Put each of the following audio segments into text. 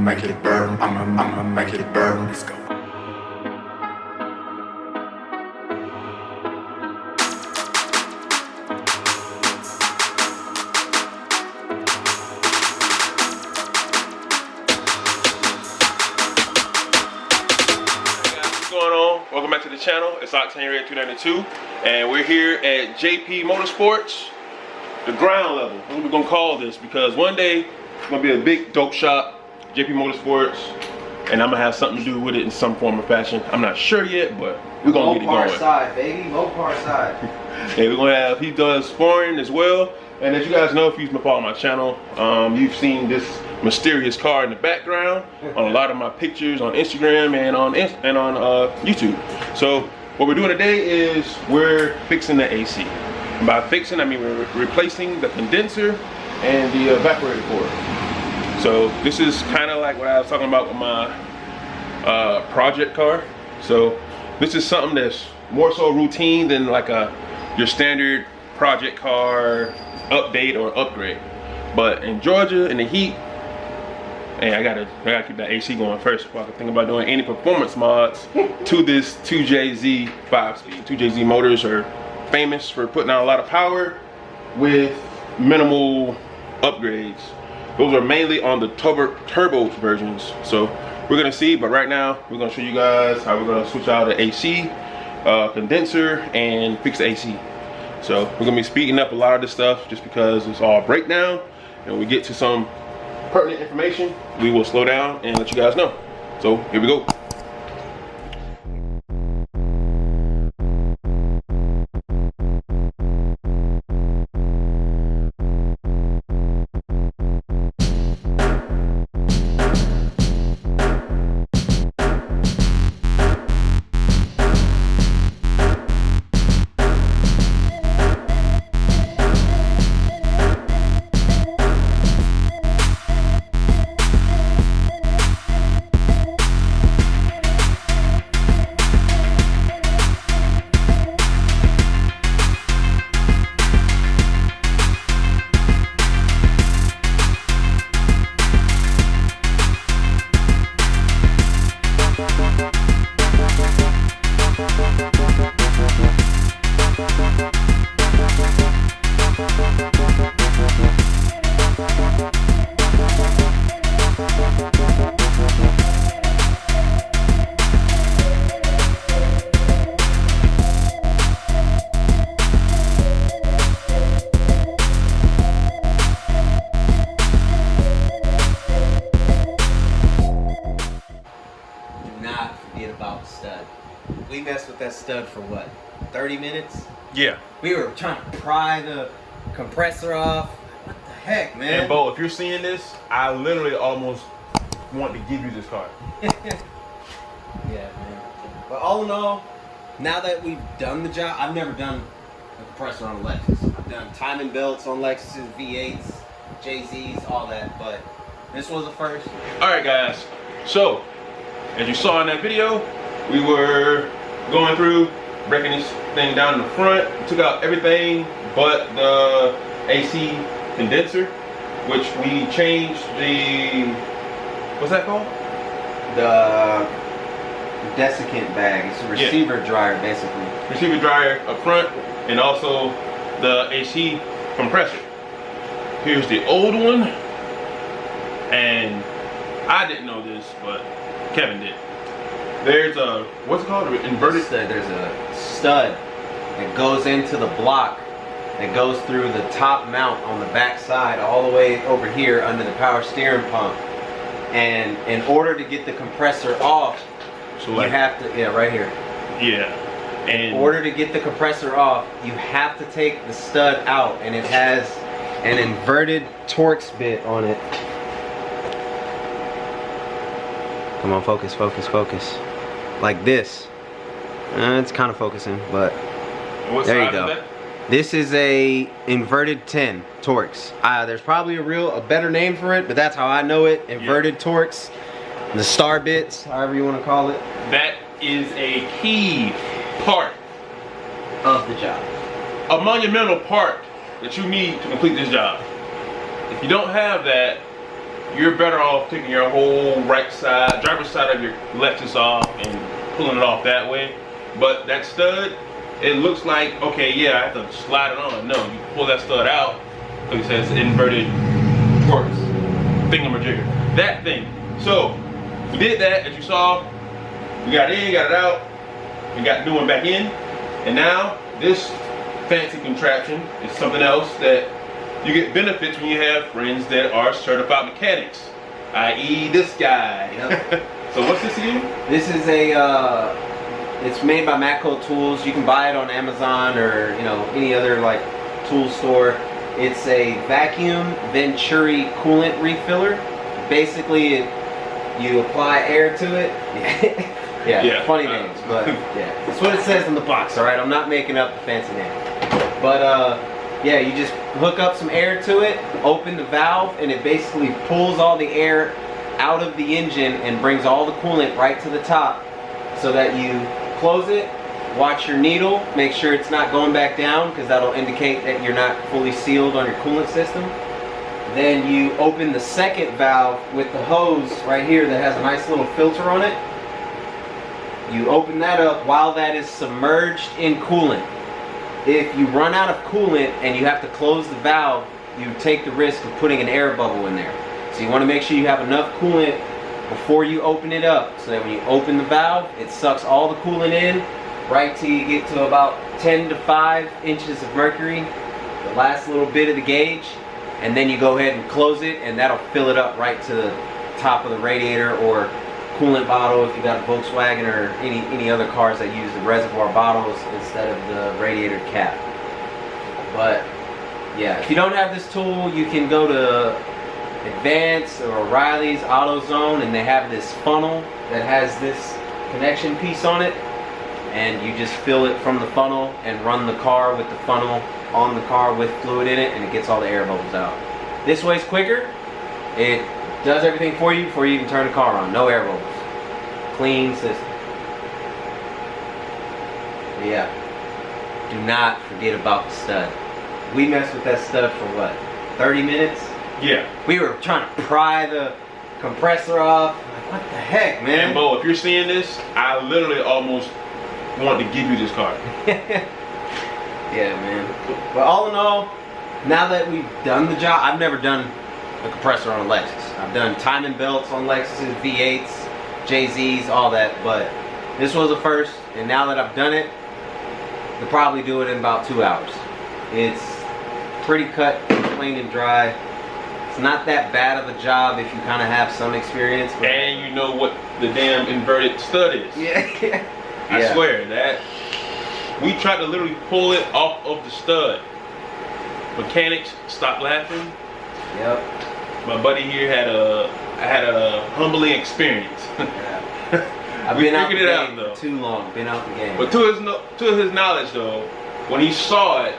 make it burn. I'ma make it burn. Let's go. Welcome back to the channel. It's Octane Red 292, and we're here at JP Motorsports, the ground level. That's what we're gonna call this, because one day it's gonna be a big dope shop, JP Motorsports, and I'm gonna have something to do with it in some form or fashion. I'm not sure yet, but we're gonna get it going. Mopar side, baby, Mopar side. Yeah, we're gonna have. He does foreign as well, and as you guys know, if you've been following my channel, you've seen this mysterious car in the background on a lot of my pictures on Instagram and on YouTube. So what we're doing today is we're fixing the AC. And by fixing, I mean we're replacing the condenser and the evaporator core. So this is kind of like what I was talking about with my project car. So this is something that's more so routine than like your standard project car update or upgrade. But in Georgia, in the heat, hey, I gotta keep that AC going first before I can think about doing any performance mods to this 2JZ 5-speed. 2JZ motors are famous for putting out a lot of power with minimal upgrades. Those are mainly on the turbo versions. So we're gonna see, but right now we're gonna show you guys how we're gonna switch out the AC, condenser, and fix the AC. So we're gonna be speeding up a lot of this stuff just because it's all breakdown, and when we get to some pertinent information, we will slow down and let you guys know. So here we go. We messed with that stud for what, 30 minutes? Yeah. We were trying to pry the compressor off. What the heck, man? And Bo, if you're seeing this, I literally almost want to give you this car. Yeah, man. But all in all, now that we've done the job, I've never done a compressor on a Lexus. I've done timing belts on Lexuses, V8s, JZs, all that, but this was the first. All right, guys. So, as you saw in that video, we were going through, breaking this thing down in the front. We took out everything but the AC condenser, which we changed the, what's that called? The desiccant bag. It's a receiver dryer, basically. Receiver dryer up front, and also the AC compressor. Here's the old one, and I didn't know this, but Kevin did. There's a, what's it called? An inverted stud. There's a stud that goes into the block that goes through the top mount on the back side all the way over here under the power steering pump. And in order to get the compressor off, so like, you have to, yeah, right here. Yeah. And in order to get the compressor off, you have to take the stud out, and it has an inverted Torx bit on it. Come on, focus, focus, focus. Like this. It's kind of focusing, but there you go. This is a inverted 10 Torx. There's probably a better name for it, but that's how I know it. Inverted Torx. The star bits, however you want to call it. That is a key part of the job. A monumental part that you need to complete this job. If you don't have that, you're better off taking your whole right side, driver's side of your Lexus off and pulling it off that way. But that stud, it looks like, okay, yeah, I have to slide it on. No, you pull that stud out, because it says inverted Torx thingamajigger. That thing. So, we did that, as you saw. We got it in, got it out, we got the new one back in, and now this fancy contraption is something else that you get benefits when you have friends that are certified mechanics, i.e. this guy. Yep. So what's this again? This is it's made by Matco Tools. You can buy it on Amazon or any other like tool store. It's a vacuum Venturi coolant refiller. Basically, you apply air to it. Yeah, funny names, but yeah, that's what it says in the box. All right, I'm not making up the fancy name, but yeah, you just hook up some air to it, open the valve, and it basically pulls all the air out of the engine and brings all the coolant right to the top, so that you close it, watch your needle, make sure it's not going back down, because that'll indicate that you're not fully sealed on your coolant system. Then you open the second valve with the hose right here that has a nice little filter on it. You open that up while that is submerged in coolant. If you run out of coolant and you have to close the valve, you take the risk of putting an air bubble in there. So you want to make sure you have enough coolant before you open it up, so that when you open the valve, it sucks all the coolant in, right till you get to about 10 to 5 inches of mercury, the last little bit of the gauge, and then you go ahead and close it, and that'll fill it up right to the top of the radiator or coolant bottle if you got a Volkswagen or any other cars that use the reservoir bottles instead of the radiator cap. But yeah, if you don't have this tool, you can go to Advance or O'Reilly's AutoZone, and they have this funnel that has this connection piece on it, and you just fill it from the funnel and run the car with the funnel on the car with fluid in it, and it gets all the air bubbles out. This way's quicker. It does everything for you before you even turn the car on. No air bubbles. Clean system. But yeah, do not forget about the stud. We messed with that stud for what, 30 minutes? Yeah. We were trying to pry the compressor off. Like, what the heck, man? And Bo, if you're seeing this, I literally almost want to give you this car. Yeah, man. But all in all, now that we've done the job, I've never done a compressor on a Lexus. I've done timing belts on Lexuses, V8s, JZs, all that, but this was a first, and now that I've done it, I'll probably do it in about 2 hours. It's pretty cut, plain and dry. It's not that bad of a job if you kind of have some experience. But and you know what the damn inverted stud is. Yeah. I swear that we tried to literally pull it off of the stud. Mechanics, stop laughing. Yep. My buddy here had a humbling experience. Yeah. I've been out the game for too long. Been out the game. But to his knowledge, though, when he saw it,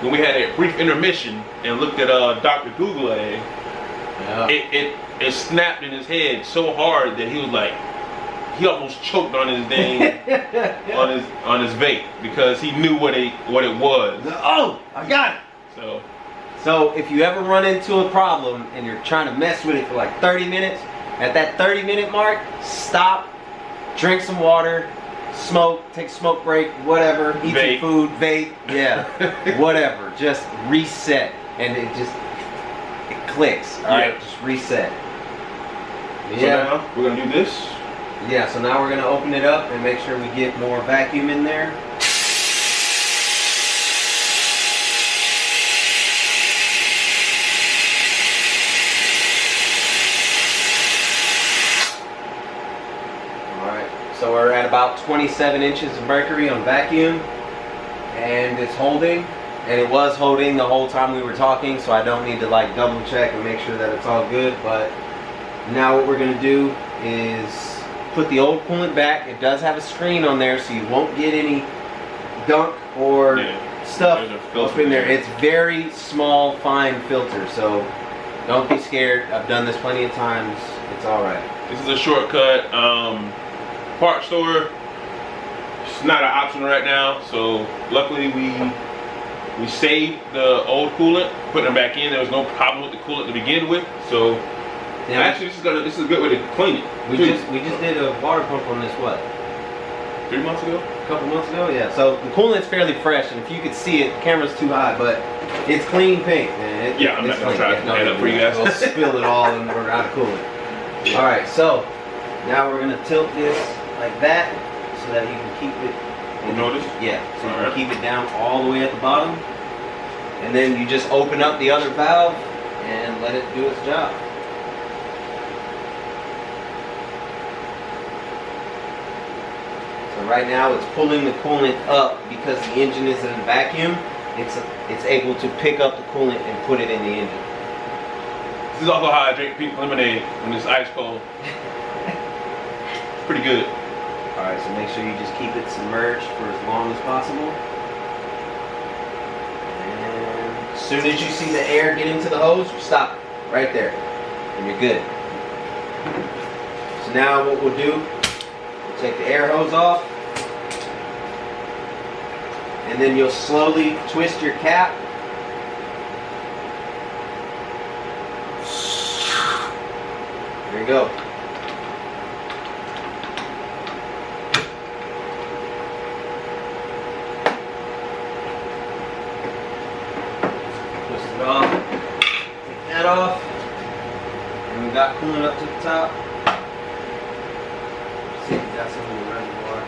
when we had a brief intermission and looked at Dr. Google, it snapped in his head so hard that he was like, he almost choked on his dang on his vape, because he knew what it was. Oh, I got it. So if you ever run into a problem and you're trying to mess with it for like 30 minutes, at that 30-minute mark, stop, drink some water, smoke, take a smoke break, whatever, eat some food, vape, yeah, whatever. Just reset, and it clicks. All right, just reset. So now we're gonna do this. Yeah, so now we're gonna open it up and make sure we get more vacuum in there. So we're at about 27 inches of mercury on vacuum, and it's holding, and it was holding the whole time we were talking, so I don't need to like double check and make sure that it's all good. But now what we're going to do is put the old coolant back. It does have a screen on there, so you won't get any gunk or stuff up in there. It's very small, fine filter, so don't be scared. I've done this plenty of times. It's all right. This is a shortcut. Part store, it's not an option right now, so luckily we saved the old coolant, putting it back in. There was no problem with the coolant to begin with, so Now, actually, this is a good way to clean it. We just did a water pump on this, what? 3 months ago? A couple months ago, yeah. So the coolant's fairly fresh, and if you could see it, the camera's too high, but it's clean paint, man. I'm not gonna try to stand up for you guys. We'll spill it all and we're out of coolant. All right, so now we're gonna tilt this like that so that you can keep it. You notice? Yeah, so you can keep it down all the way at the bottom, and then you just open up the other valve and let it do its job. So right now it's pulling the coolant up because the engine is in vacuum. It's able to pick up the coolant and put it in the engine. This is also how I drink pink lemonade when it's ice cold. It's pretty good. Alright, so make sure you just keep it submerged for as long as possible. And as soon as you see the air get into the hose, stop it right there. And you're good. So now what we'll do, we'll take the air hose off. And then you'll slowly twist your cap. There you go. Twist it off. Take that off. And we got coolant up to the top. See if we got some in the reservoir.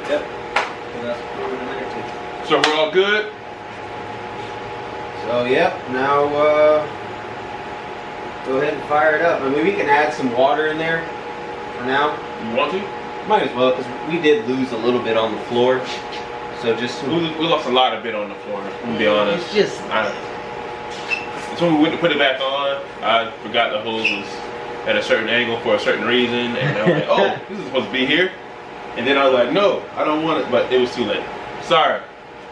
Yep. And that's coolant in there too. So we're all good? So yep, now go ahead and fire it up. I mean, we can add some water in there for now. You want to? Might as well, because we did lose a little bit on the floor. So just We lost a lot of bit on the floor, to be honest. It's just... It's when we went to put it back on, I forgot the hose was at a certain angle for a certain reason, and I was like, oh, this is supposed to be here. And then I was like, no, I don't want it, but it was too late. Sorry.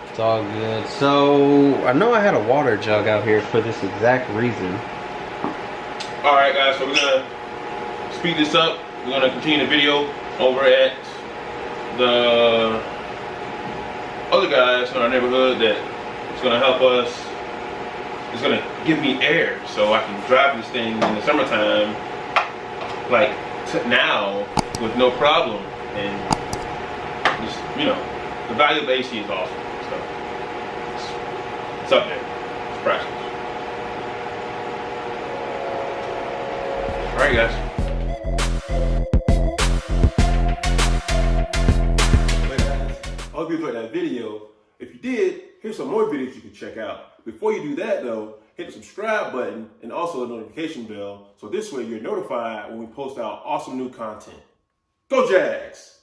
It's all good. So, I know I had a water jug out here for this exact reason. Alright guys, so we're going to speed this up. We're going to continue the video over at the other guys in our neighborhood that is going to help us. It's going to give me air so I can drive this thing in the summertime like now with no problem. And just, you know, the value of the AC is awesome. So it's up there. It's priceless. Alright guys. I hope you enjoyed that video. If you did, here's some more videos you can check out. Before you do that though, hit the subscribe button and also the notification bell so this way you're notified when we post out awesome new content. Go Jags!